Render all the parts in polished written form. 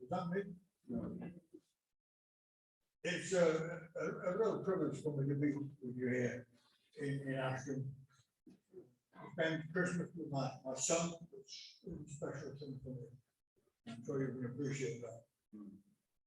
Is that me? No. It's a real privilege for me to be with you here in Ashton. Spend Christmas with my son, which is a special thing for me. I'm sure you can appreciate that.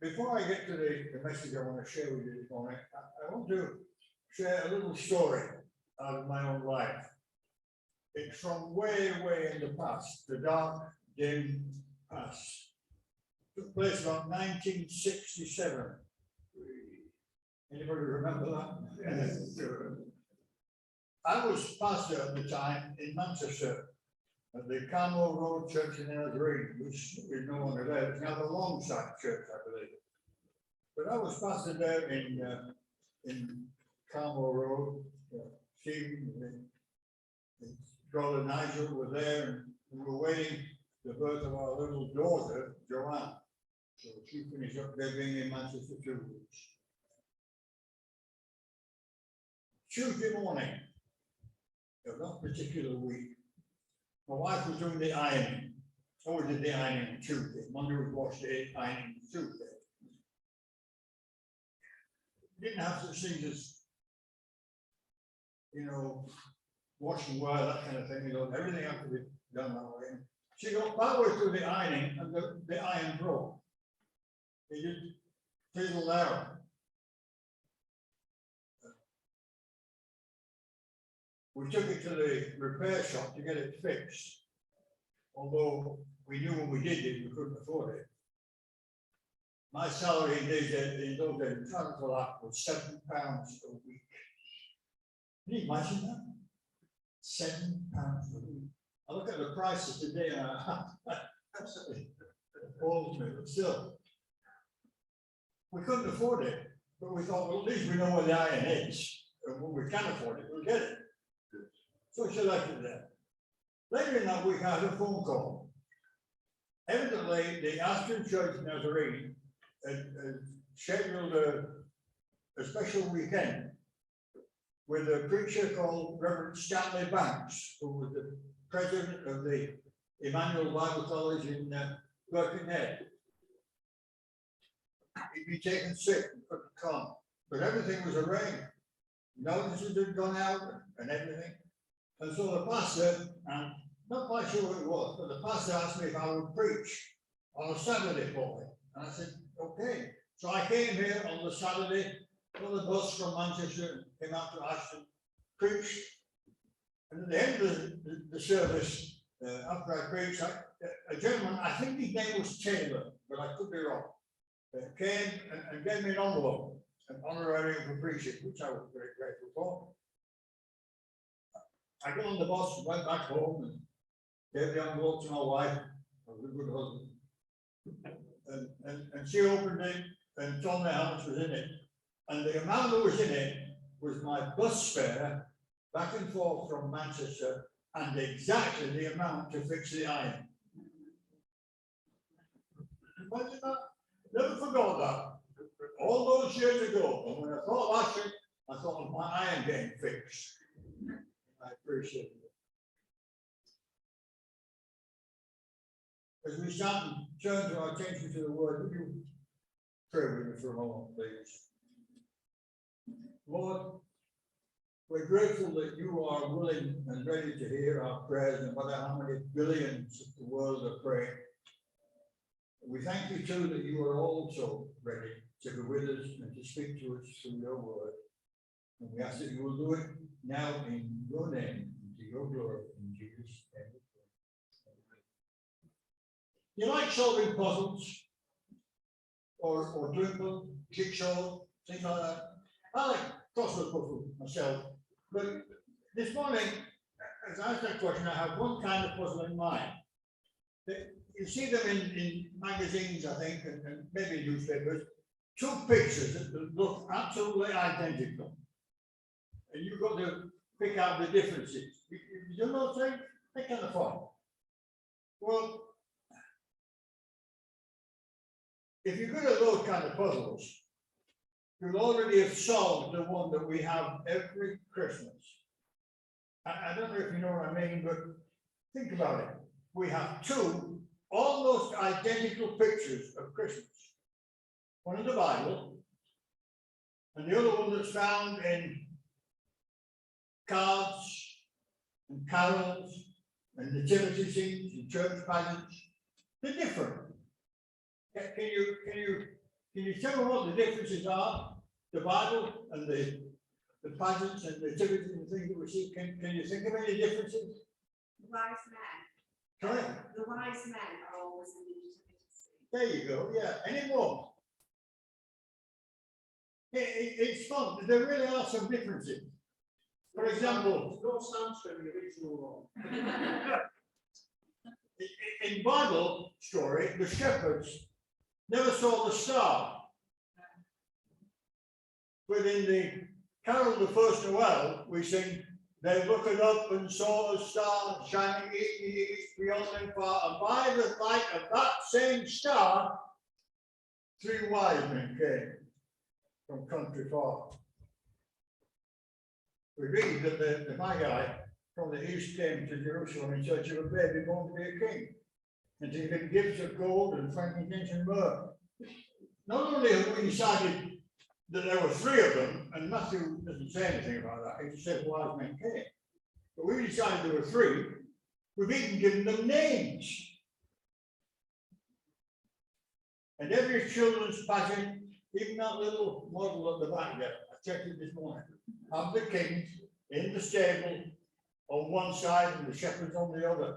Before I get to the message I want to share with you this morning, I want to share a little story out of my own life. It's from way, way in the past, the dark, dim past. It took place about 1967. Anybody remember that? Yes. I was pastor at the time in Manchester at the Carmel Road Church in Revd, which is no longer there. It's now the Longside Church, I believe. But I was pastor there in Carmel Road. Stephen and brother Nigel were there, and we were waiting the birth of our little daughter, Joanne. So she finished up there being in Manchester 2 weeks. Tuesday morning of that particular week, my wife was doing the ironing. Always did the ironing on Tuesday. Monday was wash day, ironing Tuesday. Didn't have such things as, washing wire, that kind of thing. Everything had to be done that way. She got partway through the ironing and the iron broke. It just fizzled out. We took it to the repair shop to get it fixed. Although we knew when we did it, we couldn't afford it. My salary in those days, travel for that was £7 a week. Can you imagine that? £7 a week. I look at the prices today and I absolutely appalls me, but still. We couldn't afford it, but we thought, well, at least we know where the iron is. And when we can afford it, we'll get it. So she left it there. Later in that week, I had a phone call. Evidently, the Ashton Church Nazarene had scheduled a special weekend with a preacher called Revd Stanley Banks, who was the president of the Emmanuel Bible College in Birkenhead. He'd been taken sick and couldn't come, but everything was arranged. Notices had gone out and everything. And so the pastor, and not quite sure what it was, but the pastor asked me if I would preach on a Saturday for him. And I said, okay. So I came here on the Saturday, got the bus from Manchester, came out to Ashton, preached. And at the end of the service, after I preached, a gentleman, I think his name was Taylor, but I could be wrong, came and gave me an envelope, an honorarium for preaching, which I was very grateful for. I got on the bus, went back home, and gave the envelope to my wife. I was a good husband. And she opened it and told me how much was in it. And the amount that was in it was my bus fare back and forth from Manchester, and exactly the amount to fix the iron. Imagine that. Never forgot that. All those years ago, and when I thought of Ashton, I thought of my iron getting fixed. I appreciate it. As we start and turn our attention to the word, would you pray with me for a moment, please? Lord, we're grateful that you are willing and ready to hear our prayers, no matter how many billions of the world are praying. We thank you too that you are also ready to be with us and to speak to us through your word. And we ask that you will do it now in your name, and to your glory, in Jesus' name. You like solving puzzles or doing jigsaw, things like that? I like crossword puzzles myself, but this morning, as I asked that question, I have one kind of puzzle in mind. You see them in magazines, I think, and maybe newspapers, two pictures that look absolutely identical. And you've got to pick out the differences. You know what I'm saying? They're kind of fun. Well, if you're good at those kind of puzzles, you'll already have solved the one that we have every Christmas. I don't know if you know what I mean, but think about it. We have two almost identical pictures of Christmas. One in the Bible, and the other one that's found in cards and carols and nativity scenes and church pageants. They're different. Can you tell me what the differences are? The Bible and the pageants and nativity and things that we see. Can you think of any differences? The wise men. Sorry? The wise men are always in the nativity scene. There you go. Yeah. Any more? It's fun. There really are some differences. For example, no Sam's in the original one. in Bible story, the shepherds never saw the star. But in the carol of the first Noel, we sing, they looked up and saw a star shining in the east beyond them far, and by the light of that same star, 3 wise men came from country far. We read that the Magi from the east came to Jerusalem in search of a baby born to be a king, and to give gifts of gold and frankincense and myrrh. Not only have we decided that there were 3 of them, and Matthew doesn't say anything about that, he just says wise men came. But we decided there were 3, we've even given them names. And every children's pageant, even that little model at the back there, I checked it this morning, have the kings in the stable on one side and the shepherds on the other.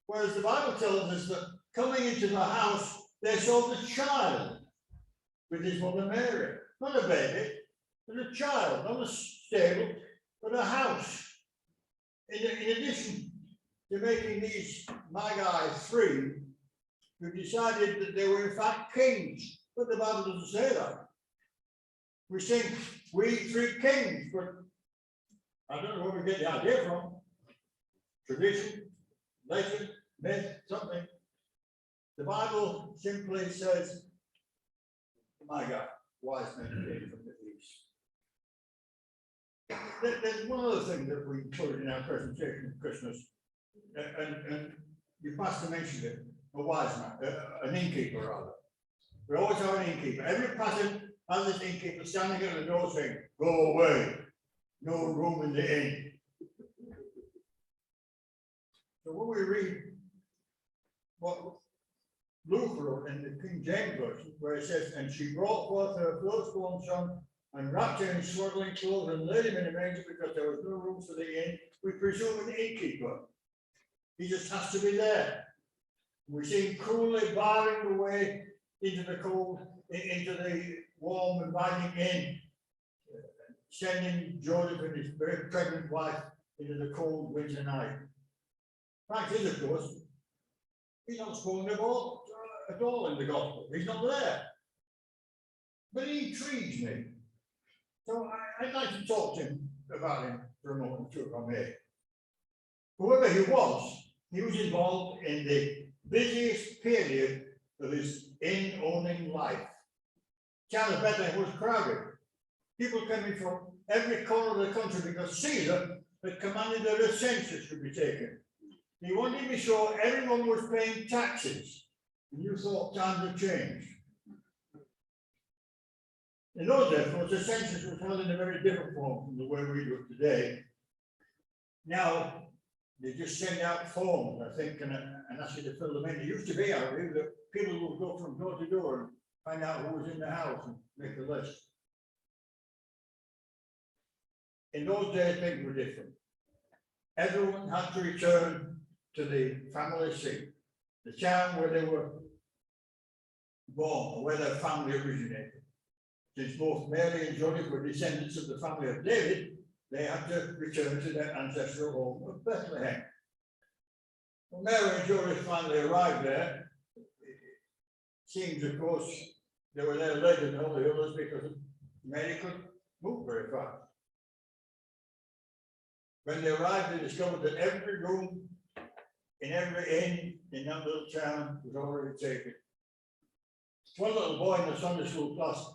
Whereas the Bible tells us that coming into the house, they saw the child with his mother Mary. Not a baby, but a child, not a stable, but a house. In addition to making these Magi 3, we decided that they were in fact kings, but the Bible doesn't say that. We sing, we 3 kings, but I don't know where we get the idea from. Tradition, legend, myth, something. The Bible simply says, my God, wise men came from the east. There's one other thing that we included in our presentation of Christmas, and you pastor mentioned it, a wise man, an innkeeper rather. We always have an innkeeper. Every pattern has this innkeeper standing at the door saying, go away, no room in the inn. So when we read what Luke wrote in the King James Version, where it says, and she brought forth her firstborn son and wrapped him in swaddling clothes and laid him in a manger because there was no room for the inn, we presume an innkeeper. He just has to be there. We see him cruelly barring the way into the cold, into the warm, inviting inn, sending Joseph and his very pregnant wife into the cold winter night. Fact is, of course, he's not spoken at all in the gospel. He's not there. But he intrigues me. So I'd like to talk to him about him for a moment or two, if I may. Whoever he was involved in the busiest period of his inn-owning life. Town of Bethlehem was crowded. People coming from every corner of the country because Caesar had commanded that a census should be taken. He wanted to be sure everyone was paying taxes. And you thought times had changed. In those days, of course, the census was held in a very different form from the way we do it today. Now, they just send out forms, I think, and ask you to fill them in. It used to be, I believe, that people would go from door to door and find out who was in the house and make a list. In those days, things were different. Everyone had to return to the family seat, the town where they were born, or where their family originated. Since both Mary and Joseph were descendants of the family of David, they had to return to their ancestral home of Bethlehem. When Mary and Joseph finally arrived there, it seems, of course, they were there later than all the others because Mary couldn't move very fast. When they arrived, they discovered that every room in every inn in that little town was already taken. One little boy in the Sunday school class,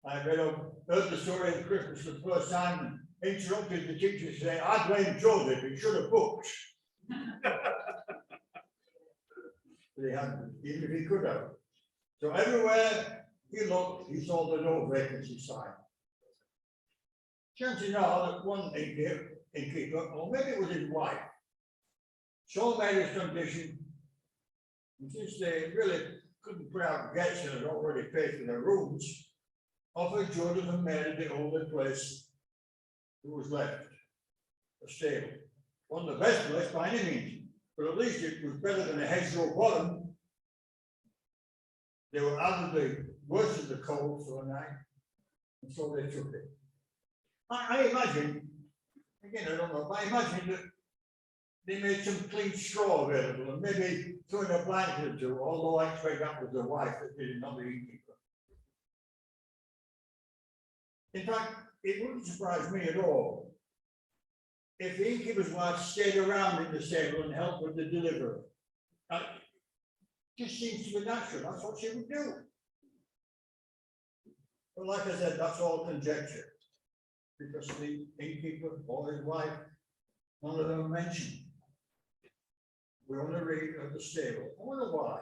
I heard the story of Christmas for the first time and interrupted the teacher to say, I blame Joseph, he should have booked. But he hadn't, even if he could have. So everywhere he looked, he saw the no vacancy sign. Chances are that one innkeeper, or maybe it was his wife, saw Mary's condition, and since they really couldn't put out guests and had already paid for their rooms, offered Joseph and Mary the only place who was left, a stable. Wasn't the best place by any means, but at least it was better than a hedgerow bottom. They were out of the worst of the cold for the night, and so they took it. I imagine, again, I don't know, but I imagine that they made some clean straw available and maybe threw in a blanket or two, although I expect that was the wife that did it, not the innkeeper. In fact, it wouldn't surprise me at all if the innkeeper's wife stayed around in the stable and helped with the delivery. Just seems to be natural, that's what she would do. But like I said, that's all conjecture. Because the innkeeper or his wife, none of them are mentioned. We only read of the stable. I wonder why.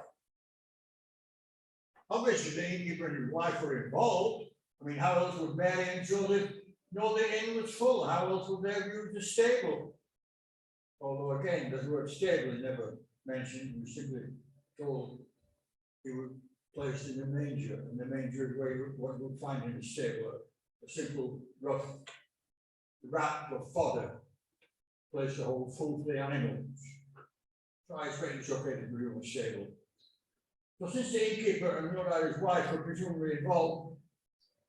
Obviously, the innkeeper and his wife were involved. I mean, how else would Mary and Joseph know the inn was full? How else would they have used the stable? Although again, the word stable is never mentioned. We simply told he was placed in the manger, and the manger is where what you would find in the stable. A simple rough wrap of fodder placed to hold food for the animals. So I expect it's okay to be on the stable. So since the innkeeper and no doubt his wife were presumably involved,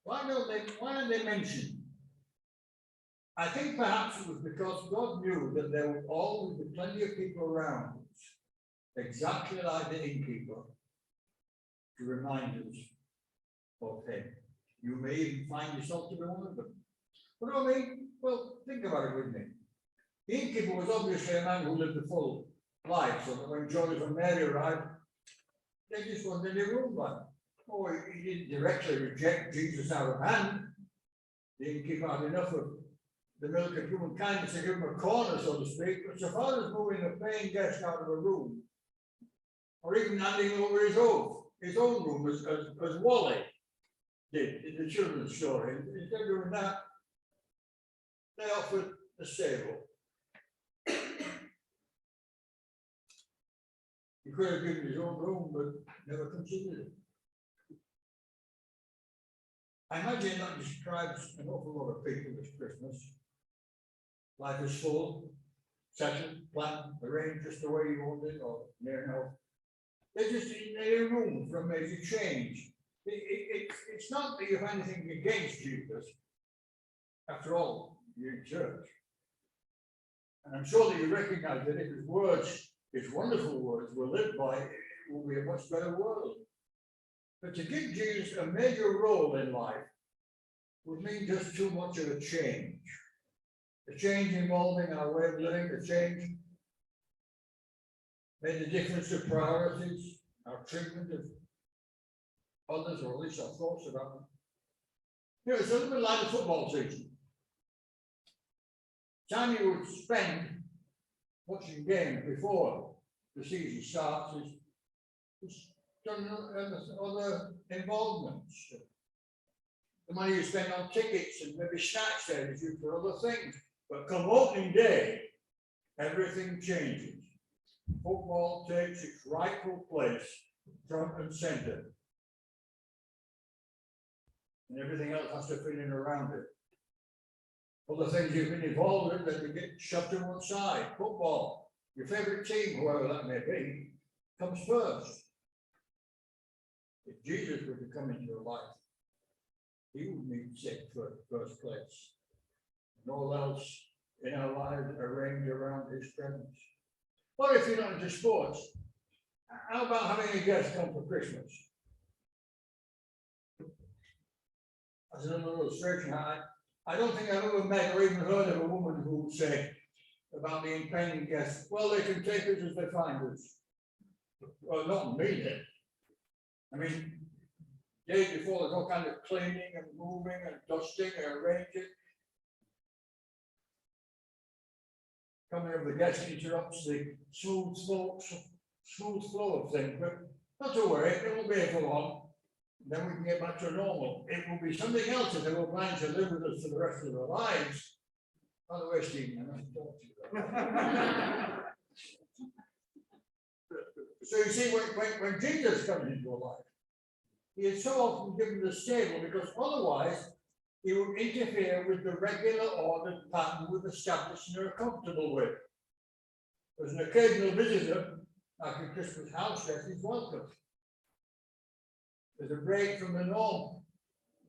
why don't they mention? I think perhaps it was because God knew that there would always be plenty of people around, exactly like the innkeeper, to remind us of him. You may even find yourself to be one of them. What do I mean? Well, think about it with me. The innkeeper was obviously a man who lived a full life, so that when Joseph and Mary arrived, they just wanted a room one. Oh, he didn't directly reject Jesus out of hand. The innkeeper had enough of the milk of human kindness to give him a corner, so to speak, but so far as moving a paying guest out of a room, or even handing over his own room, as Wally did in the children's story. Instead of doing that, they offered a stable. He could have given his own room, but never considered it. I imagine that describes an awful lot of people this Christmas. Life is full, settled, planned, arranged just the way you want it, or near enough. They just need a room for a major change. It's not that you have anything against Jesus. After all, you're in church. And I'm sure that you recognize that if his words, his wonderful words, were lived by, it will be a much better world. But to give Jesus a major role in life would mean just too much of a change. A change involving our way of living, a change made a difference to priorities, our treatment of others, or at least our thoughts about them. You know, it's a little bit like the football season. Time you would spend watching games before the season starts is done on other involvements. The money you spend on tickets and maybe snacks there is used for other things. But come opening day, everything changes. Football takes its rightful place, front and center. And everything else has to fit in around it. Other things you've been involved in that you get shoved to one side. Football, your favorite team, whoever that may be, comes first. If Jesus were to come into your life, he would need to take first place. And all else in our lives arranged around his presence. What if you're not into sports? How about having a guest come for Christmas? As another illustration, I don't think I've ever met or even heard of a woman who would say about the impending guest, well, they can take us as they find us. Well, not me then. I mean, days before there's all kind of cleaning and moving and dusting and arranging. coming of the guest interrupts the smooth flow of things, but not to worry, it won't be here for long. Then we can get back to normal. It will be something else if they will plan to live with us for the rest of their lives. By the way, Stephen, I must talk to you. So you see, when Jesus comes into your life, he is so often given the stable because otherwise he will interfere with the regular ordered pattern we've established and are comfortable with. As an occasional visitor, like a Christmas house guest, is welcome. There's a break from the norm,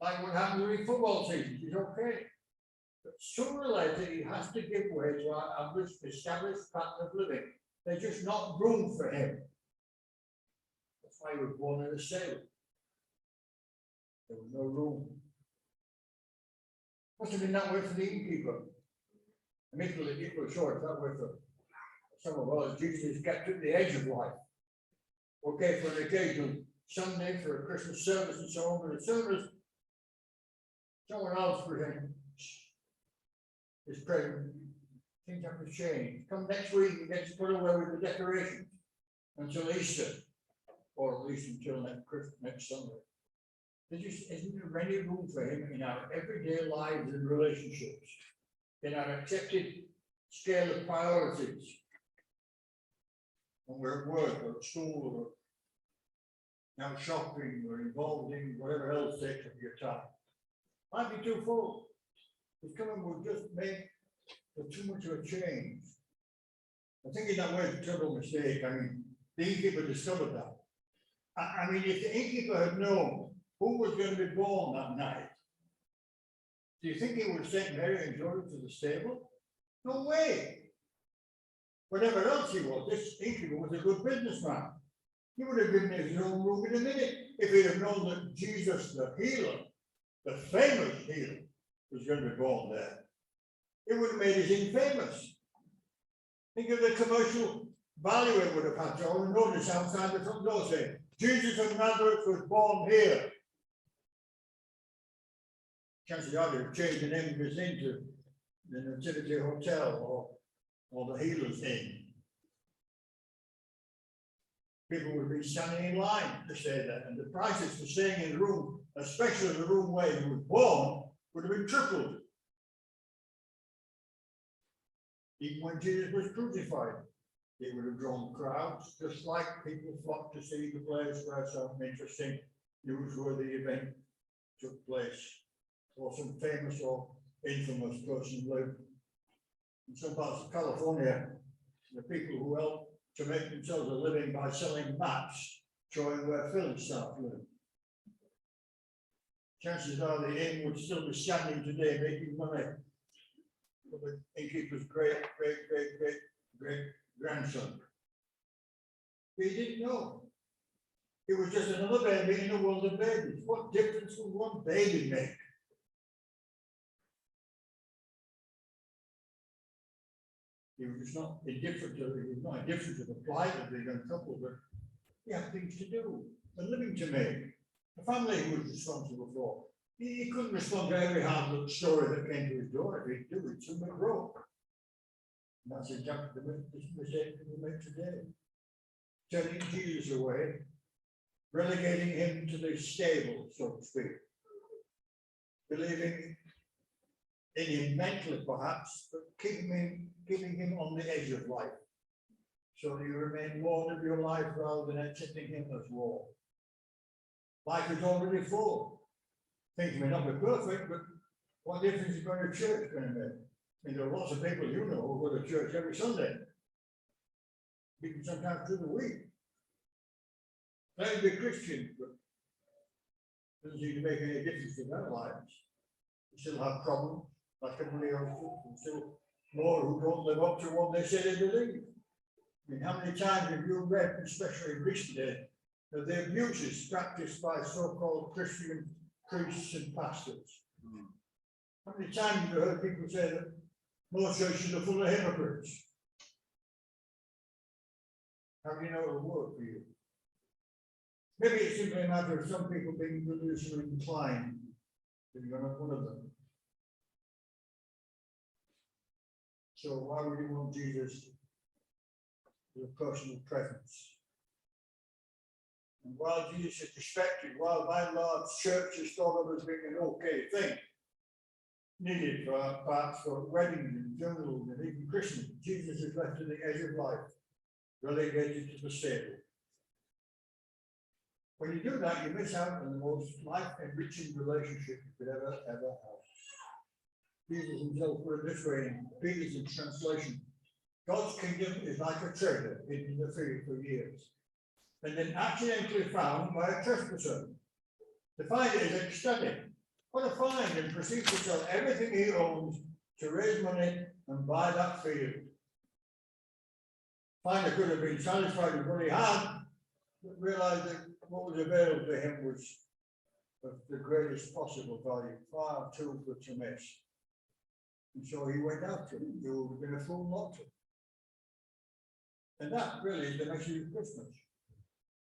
like what happens during football season, is okay. But sooner or later, he has to give way to our established pattern of living. There's just not room for him. That's why he was born in a stable. There was no room. Must have been that way for the innkeeper. And equally short, that way for some of us. Jesus kept at the edge of life. Okay, for an occasional Sunday, for a Christmas service and so on, but as soon as someone else presents his present, things have to change. Come next week, he gets put away with the decorations until Easter, or at least until next Sunday. There just isn't any room for him in our everyday lives and relationships, in our accepted scale of priorities. When we're at work or at school or out shopping or involved in whatever else takes up your time. Might be too full. His coming will just make for too much of a change. I think in that way it's a total mistake. I mean, the innkeeper discovered that. I mean, if the innkeeper had known who was going to be born that night, do you think he would have sent Mary and Joseph to the stable? No way. Whatever else he was, this innkeeper was a good businessman. He would have given his own room in a minute if he'd have known that Jesus, the healer, the famous healer, was going to be born there. It would have made him famous. Think of the commercial value it would have had to all notice outside the front door saying, Jesus of Nazareth was born here. Chances are they've changed the name of his inn to the Nativity Hotel or the Healer's Inn. People would be standing in line to stay there, and the prices for staying in the room, especially the room where he was born, would have been tripled. Even when Jesus was crucified, it would have drawn crowds, just like people flocked to see the place where some interesting newsworthy event took place, or some famous or infamous person lived. In some parts of California, the people who helped to make themselves a living by selling maps showing where Philistines live. Chances are the inn would still be standing today making money for the innkeeper's great grandson. But he didn't know. It was just another baby in a world of babies. What difference would one baby make? He was just not indifferent to the plight of the young couple, but he had things to do, a living to make, a family he was responsible for. He couldn't respond to every hard story that came to his door. If he'd do it, soon it broke. And that's exactly the mistake we make today. Turning Jesus away, relegating him to the stable, so to speak. Believing in him mentally, perhaps, but keeping him on the edge of life, so that you remain Lord of your life rather than accepting him as Lord. Life is already full. Things may not be perfect, but what difference is going to church going to make? I mean, there are lots of people you know who go to church every Sunday, even sometimes through the week. They may be Christians, but it doesn't seem to make any difference to their lives. They still have problems, like everybody else does, and still more who don't live up to what they say they believe. I mean, how many times have you read, especially in recent days, of the abuses practiced by so-called Christian priests and pastors? How many times have you heard people say that most churches are full of hypocrites? How do you know it will work for you? Maybe it's simply a matter of some people being religiously inclined, but you're not one of them. So why would you want Jesus with a personal presence? And while Jesus is respected, while by and large churches thought of as being an okay thing, needed for perhaps for weddings and funerals and even Christmas, Jesus is left to the edge of life, relegated to the stable. When you do that, you miss out on the most life-enriching relationship you could ever have. Jesus himself put it this way in Peter's translation: God's kingdom is like a treasure hidden in the field for years, and then accidentally found by a trespasser. To find it is ecstatic. What a find, and proceeds to sell everything he owns to raise money and buy that field. Finder could have been satisfied with what he had, but realized that what was available to him was of the greatest possible value, far too good to miss. And so he went out to him, who would have been a fool not to. And that really is the message of Christmas.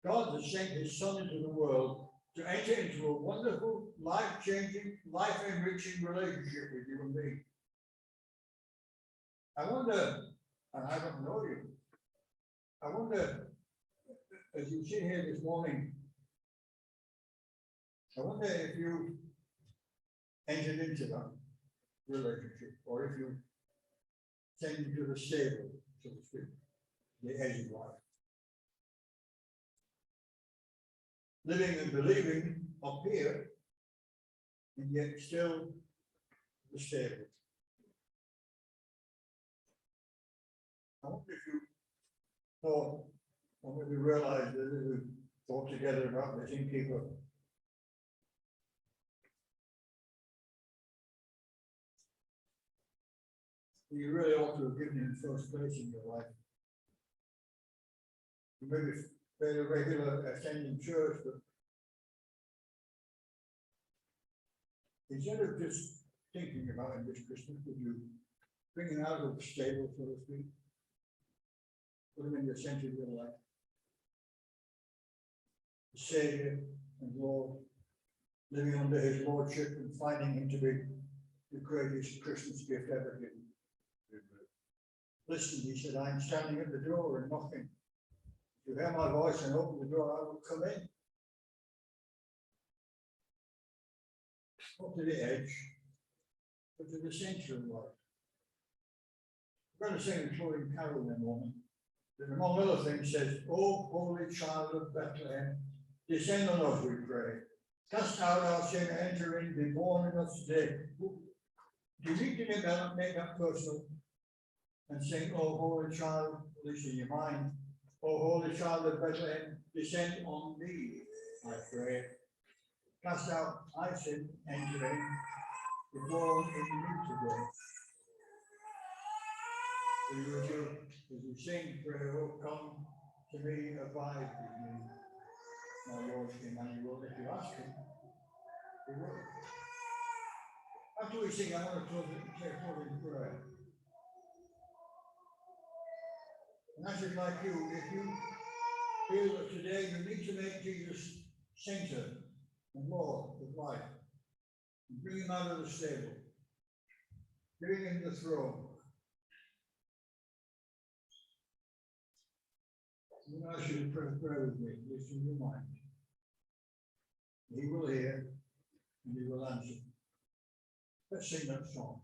God has sent his Son into the world to enter into a wonderful, life-changing, life-enriching relationship with you and me. I wonder, and I don't know you, I wonder, as you sit here this morning, I wonder if you entered into that relationship, or if you came into the stable, so to speak, the edge of life. Living and believing up here, and yet still the stable. I wonder if you thought, or maybe realized that as we thought together about this innkeeper, you really ought to have given him first place in your life. You maybe been a regular attending church, but instead of just thinking about him this Christmas, would you bring him out of the stable, so to speak? Put him in the center of your life. The Savior and Lord, living under his lordship and finding him to be the greatest Christmas gift ever given. Listen, he said, I'm standing at the door and knocking. If you hear my voice and open the door, I will come in. Not to the edge, but to the center of life. We're going to sing a closing carol in a moment. That among other things says, "O holy child of Bethlehem, descend on us, we pray. Cast out our sin, enter in, be born in us today." Do you need to make that personal? And sing, "O holy child," at least in your mind, "O holy child of Bethlehem, descend on me, I pray. Cast out my sin, enter in, be born in me today." As you sing, pray, "Oh, come to me, abide with me, my Lord Emmanuel." If you ask him, he will. After we sing, I want to say a closing prayer. And that is like you, if you feel that today you need to make Jesus center and Lord of life, and bring him out of the stable, bring him the throne. I'm going to ask you to pray with me, just in your mind. He will hear and he will answer. Let's sing that song.